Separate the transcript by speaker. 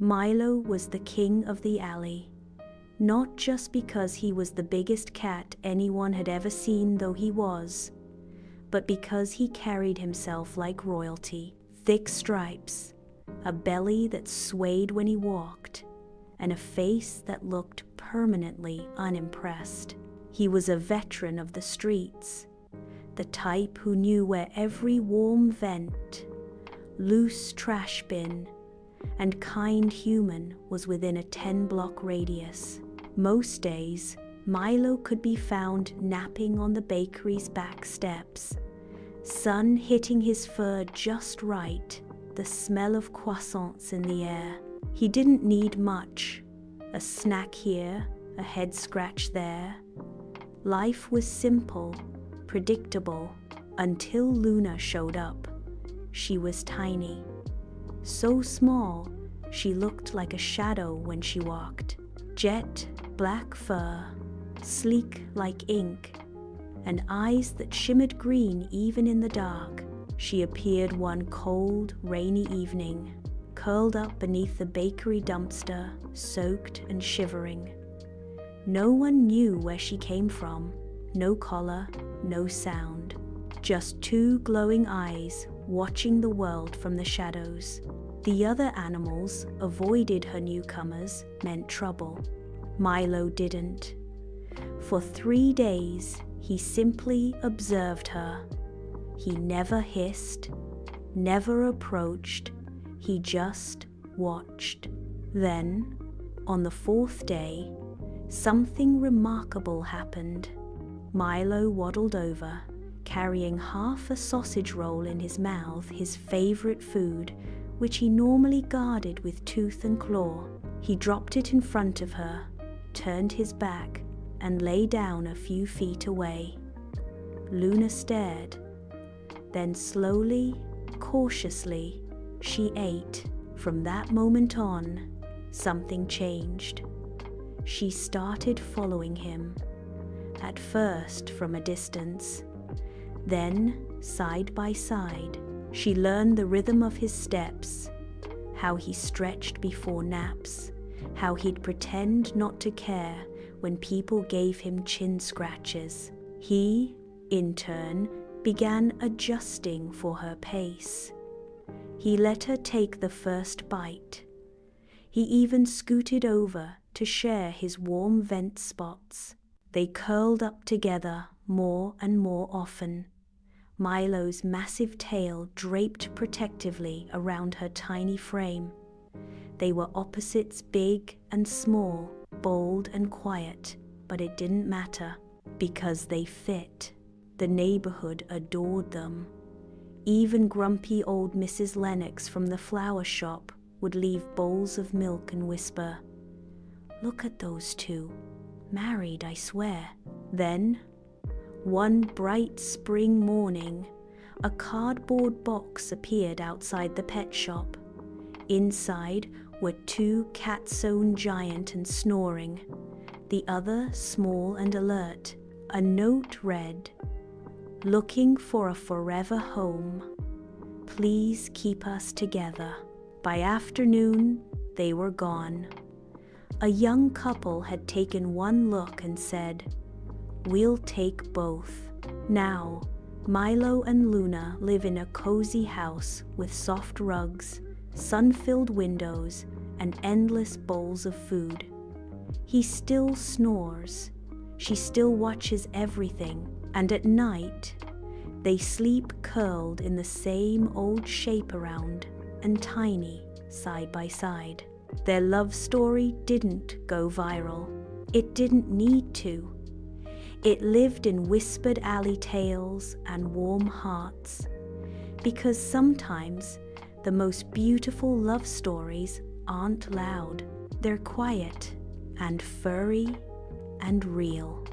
Speaker 1: Milo was the king of the alley, not just because he was the biggest cat anyone had ever seen, though he was, but because he carried himself like royalty. Thick stripes, a belly that swayed when he walked, and a face that looked permanently unimpressed. He was a veteran of the streets, the type who knew where every warm vent, loose trash bin, and kind human was within a 10-block radius. Most days, Milo could be found napping on the bakery's back steps, sun hitting his fur just right, the smell of croissants in the air. He didn't need much, a snack here, a head scratch there. Life was simple, predictable, until Luna showed up. She was tiny, so small she looked like a shadow when she walked. Jet black fur, sleek like ink, and eyes that shimmered green even in the dark. She appeared one cold, rainy evening, curled up beneath the bakery dumpster, soaked and shivering. No one knew where she came from. No collar, no sound. Just two glowing eyes watching the world from the shadows. The other animals avoided her newcomers, meant trouble. Milo didn't. For 3 days, he simply observed her. He never hissed, never approached, he just watched. Then, on the 4th day, something remarkable happened. Milo waddled over, carrying half a sausage roll in his mouth, his favorite food, which he normally guarded with tooth and claw. He dropped it in front of her, turned his back, and lay down a few feet away. Luna stared. Then slowly, cautiously, she ate. From that moment on, something changed. She started following him, at first from a distance. Then, side by side, she learned the rhythm of his steps, how he stretched before naps, how he'd pretend not to care when people gave him chin scratches. He, in turn, began adjusting for her pace. He let her take the first bite. He even scooted over to share his warm vent spots. They curled up together more and more often, Milo's massive tail draped protectively around her tiny frame. They were opposites, big and small, bold and quiet, but it didn't matter, because they fit. The neighborhood adored them. Even grumpy old Mrs. Lennox from the flower shop would leave bowls of milk and whisper, "Look at those two. Married, I swear." Then, one bright spring morning, a cardboard box appeared outside the pet shop. Inside were two cats sewn giant and snoring, the other small and alert. A note read, "Looking for a forever home. Please keep us together." By afternoon, they were gone. A young couple had taken one look and said, "We'll take both." Now, Milo and Luna live in a cozy house with soft rugs, sun-filled windows, and endless bowls of food. He still snores. She still watches everything, and at night, they sleep curled in the same old shape around and tiny, side by side. Their love story didn't go viral. It didn't need to. It lived in whispered alley tales and warm hearts, because sometimes the most beautiful love stories aren't loud. They're quiet and furry and real.